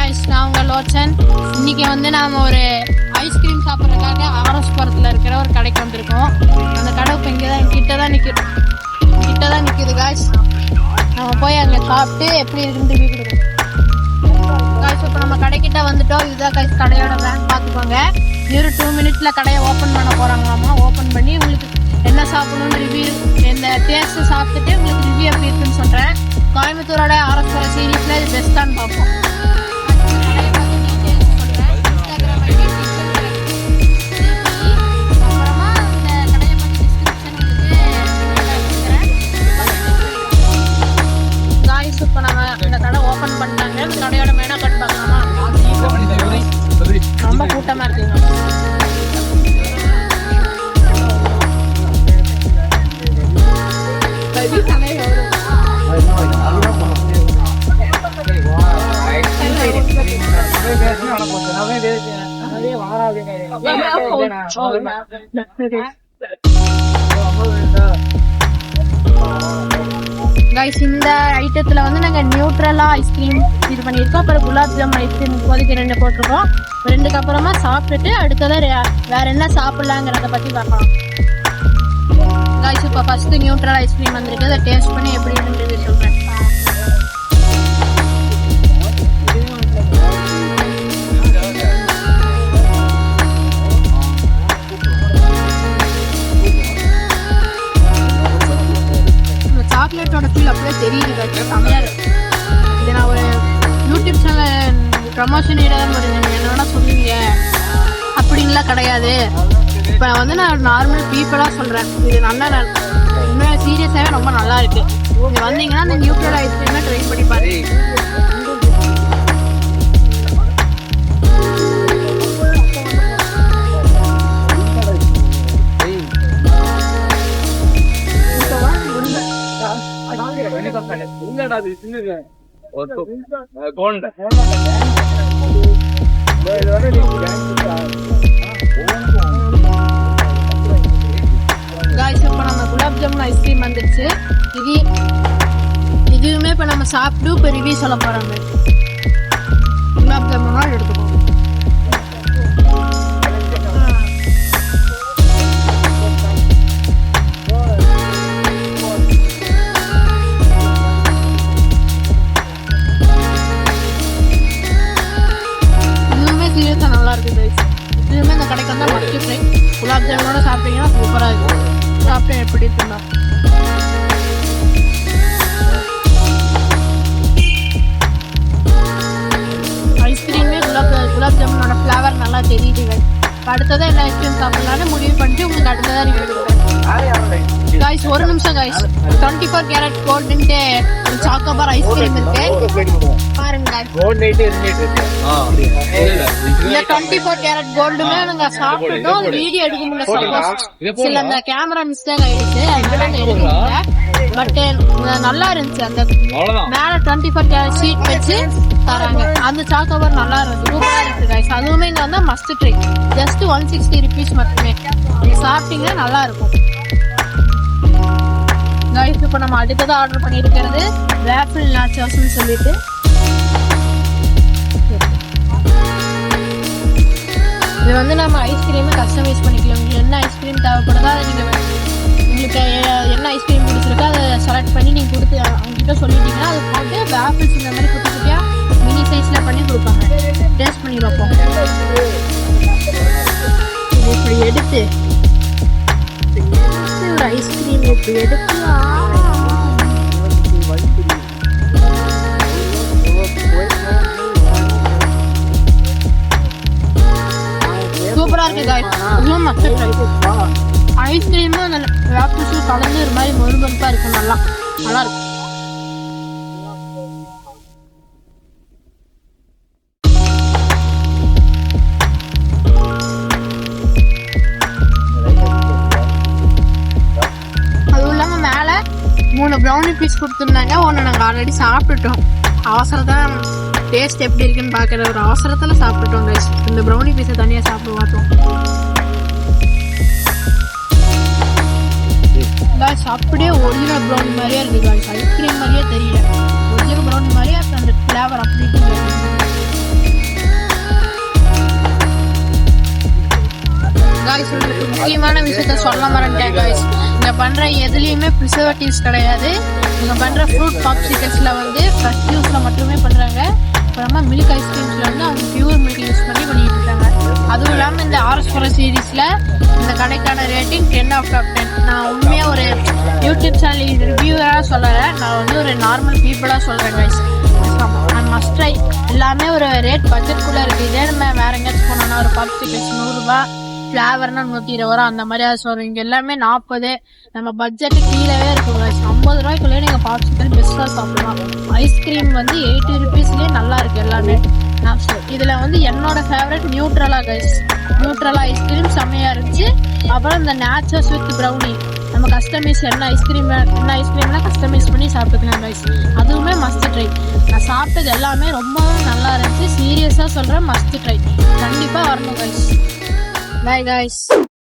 guys, நான் உங்கள் லோச்சன். இன்னைக்கு வந்து நாம ஒரு ஐஸ்கிரீம் சாப்பிட்றதுக்காக ஆரஸ்புரத்தில் இருக்கிற ஒரு கடைக்கு வந்திருக்கோம். அந்த கடை இப்போ இங்கே தான் கிட்ட தான் நிற்குது guys. நம்ம போய் அங்கே சாப்பிட்டு எப்படி இருக்குன்னு ரிவ்யூ கொடுக்கணும் guys. இப்போ நம்ம கடைக்கிட்ட வந்துட்டோம். இதுதான் guys கடையோட பிராண்ட், பார்த்துக்கோங்க. ஒரு 2 minutesல கடையை ஓப்பன் பண்ண போகிறாங்களாமா. ஓப்பன் பண்ணி உங்களுக்கு என்ன சாப்பிடணும்னு ரிவ்யூ, இந்த டேஸ்ட்டு சாப்பிட்டுட்டு உங்களுக்கு ரிவ்யூ எப்படி இருக்குன்னு சொல்கிறேன். கோயம்புத்தூரோட ஆரஸ்புரம் சீரீஸில் இது பெஸ்ட்டான்னு பார்ப்போம். இப்போ நம்ம இந்த கடை ஓப்பன் பண்ணிட்டாங்க. இந்த கடையோட மெனு கார்டு பார்க்கலாமா? ரொம்ப கூட்டமாக இருக்குங்க. கைஸ், இந்த ஐட்டத்தில் வந்து நாங்கள் நியூட்ரலா ஐஸ்கிரீம் இது பண்ணியிருக்கோம். அப்புறம் குலாப் ஜாமுன் ஐஸ்கிரீம் இப்போதைக்கு 2 போட்டிருக்கோம். 2க்கு அப்புறமா சாப்பிட்டுட்டு அடுத்ததான் வேற என்ன சாப்பிடலாங்கிறத பற்றி பார்க்கலாம். கைஸ், இப்போ ஃபர்ஸ்ட் நியூட்ரல் ஐஸ்கிரீம் வந்திருக்கு. அதை டேஸ்ட் பண்ணி எப்படி இருக்குன்னு சொல்கிறேன். சாக்லேட்டோட ஃபீல் அப்படியே தெரியுது guys, செம்மையா இருக்கு. இது நான் ஒரு யூடியூப் சேனல் ப்ரமோஷன் ஒரு என்னோட சொல்லுவீங்க அப்படின்லாம் கிடையாது. இப்போ வந்து நான் நார்மல் பீப்புளாக சொல்கிறேன். இது நல்லா உண்மையாக சீரியஸாகவே ரொம்ப நல்லா இருக்கு. நீங்கள் வந்தீங்கன்னா அந்த நியூட்ரல் ஐஸ்கிரீமை ட்ரை பண்ணி பாருங்க. இப்போ நம்ம குலாப் ஜாமுன் ஐஸ்கிரீம் வந்துடுச்சு. இதுவுமே இப்போ நம்ம சாப்பிட்டு இப்போ ரிவ்யூ சொல்ல போறாங்க. குலாப் ஜாமுன் எடுத்துக்கோங்க. நல்லா இருக்கு guys. இதுவுமே இந்த கடைக்கு வந்தால் மஸ்ட் ட்ரை. குலாப் ஜாமுனோட சாப்பிட்டீங்கன்னா சூப்பராக இருக்கும். சாப்பிட்டேன் எப்படி இருக்குன்னா ஐஸ்கிரீமே குலாப் ஜாமுனோட ஃப்ளேவர் நல்லா தெரியுது guys. அடுத்ததான் என்ன ஐஸ்கிரீம் சாப்பிடலான்னு முடிவு பண்ணிட்டு உங்களுக்கு அடுத்ததான் ரிவ்யூ கொடுக்குறேன். guys, ஒரு நிமிஷம் guys. 24 கேரட் கோல்டுன்ட்டு ஒரு சாக்கோபார் ஐஸ்கிரீம் இருக்கு பாருங்க guys. இந்த 24 கேரட் கோல்டுமே நாங்க சாப்பிட்டோம். வீடியோ எடுக்க முடியல, சப்போஸ் சில அந்த கேமரா மிஸ்டேக் ஆயிடுச்சு, அதனால எடுக்க முடியல. பட் நல்லா இருந்துச்சு. அந்த மேல 24 கேரட் ஷீட் வச்சு தராங்க. அந்த சாக்கோபார் நல்லா இருந்துச்சு, சூப்பரா இருக்கு guys. அதுவுமே இங்க வந்து மஸ்ட் ட்ரை. ஜஸ்ட் 160 rupees மட்டுமே. நீங்க சாப்பிட்டீங்கன்னா நல்லா இருக்கும் guys. இப்போ நம்ம அடுத்ததான் ஆர்டர் பண்ணியிருக்கிறது வேஃபிள் நாச்சோஸ்ன்னு சொல்லிட்டு. இது வந்து நம்ம ஐஸ்கிரீமை கஸ்டமைஸ் பண்ணிக்கலாம். உங்களுக்கு என்ன ஐஸ்கிரீம் தேவைப்படுதோ அதை நீங்கள் உங்களுக்கு என்ன ஐஸ்கிரீம் பிடிச்சிருக்கோ அதை செலக்ட் பண்ணி நீங்கள் கொடுத்து அவங்ககிட்ட சொல்லிட்டீங்கன்னா அது போட்டு வேஃபிள்ஸ் இந்த மாதிரி குட்டி குட்டியாக மினி சைஸில் பண்ணி கொடுப்பாங்க. டேஸ்ட் பண்ணி பார்ப்போம். இது இப்படி எடுத்து ஒரு ஐஸ்கிரீம் இப்படி எடுத்து சூப்பரா இருக்கு guys. இன்னும் மஸ்ட் ட்ரை. ஐஸ்கிரீமும் அந்த வேஃபிள்ஸும் கலந்து ஒரு மாதிரி மொறுமொறுப்பா இருக்கு. நல்லா இருக்கு. அதுவும் இல்லாம மேல 3 ப்ரௌனி பீஸ் கொடுத்துருந்தாங்க. ஒன்று நாங்கள் ஆல்ரெடி சாப்பிட்டுட்டோம். அவசரத்தான் டேஸ்ட் எப்படி இருக்குன்னு பார்க்குற ஒரு அவசரத்தில் சாப்பிட்டுட்டோம் guys. இந்த ப்ரௌனி பீஸை தனியாக சாப்பிட மாட்டோம் guys. அப்படியே ஒரிஜினல் ப்ரௌனி மாதிரியே இருக்கு guys. ஐஸ்கிரீம் மாதிரியே தெரியல. ஒரிஜினல் ப்ரௌனி மாதிரியே அந்த ஃப்ளேவர் அப்படி இருக்கு. முக்கியமான விஷயத்த சொல்ல மறந்துட்டேன் guys. இங்க பண்ற எதுலயுமே ப்ரிசர்வேட்டிவ்ஸ் கிடையாது. இங்க பண்ற ஃப்ரூட் பாப்சிகல்ஸ்ல வந்து ஃப்ரெஷ் ஜூஸ்ல மட்டுமே பண்றாங்க. அப்புறமா மில்க் ஐஸ்கிரீம்ஸ்ல வந்து அவங்க பியூர் மில்க் யூஸ் பண்ணிட்டு இருக்காங்க. அதுவும் இல்லாமல் இந்த ஆர்எஸ் சீரீஸ்ல இந்த கடைக்கான ரேட்டிங் 10/10. நான் உண்மையா ஒரு யூடியூப் சேனல் ரிவ்யூவராக சொல்லலை, நான் வந்து ஒரு நார்மல் பீப்புளாக சொல்றேன் guys. Must try. எல்லாமே ஒரு ரேட் பட்ஜெட்குள்ளே இருக்குது. இதே நம்ம வேற எங்கேயாச்சும் போனோம்னா ஒரு பாப்சிகல்ஸ் 100 ரூபா, ஃப்ளேவர்னா 120 ரூபா, அந்த மாதிரி சொல்றோம். இங்கே எல்லாமே 40. நம்ம பட்ஜெட்டு கீழவே இருக்கும் guys. 50 ரூபாய்க்குள்ளேயே நீங்கள் பாப்சிக்கல் பெஸ்ட்டாக சாப்பிடலாம். ஐஸ்கிரீம் வந்து 80 ருபீஸ்லேயே நல்லா இருக்கு எல்லாமே. இதுல வந்து என்னோட ஃபேவரட் நியூட்ரலா கைஸ். நியூட்ரலா ஐஸ்கிரீம் செம்மையா இருந்துச்சு. அப்புறம் இந்த நேச்சர்ஸ் வித் ப்ரௌனி நம்ம கஸ்டமைஸ் என்ன ஐஸ்கிரீம்லாம் கஸ்டமைஸ் பண்ணி சாப்பிட்டுக்கலாம் கைஸ். அதுவுமே மஸ்ட் ட்ரை. நான் சாப்பிட்டது எல்லாமே ரொம்பவும் நல்லா இருந்துச்சு. சீரியஸா சொல்றேன், மஸ்ட் ட்ரை. கண்டிப்பா வரணும் கைஸ். Bye guys.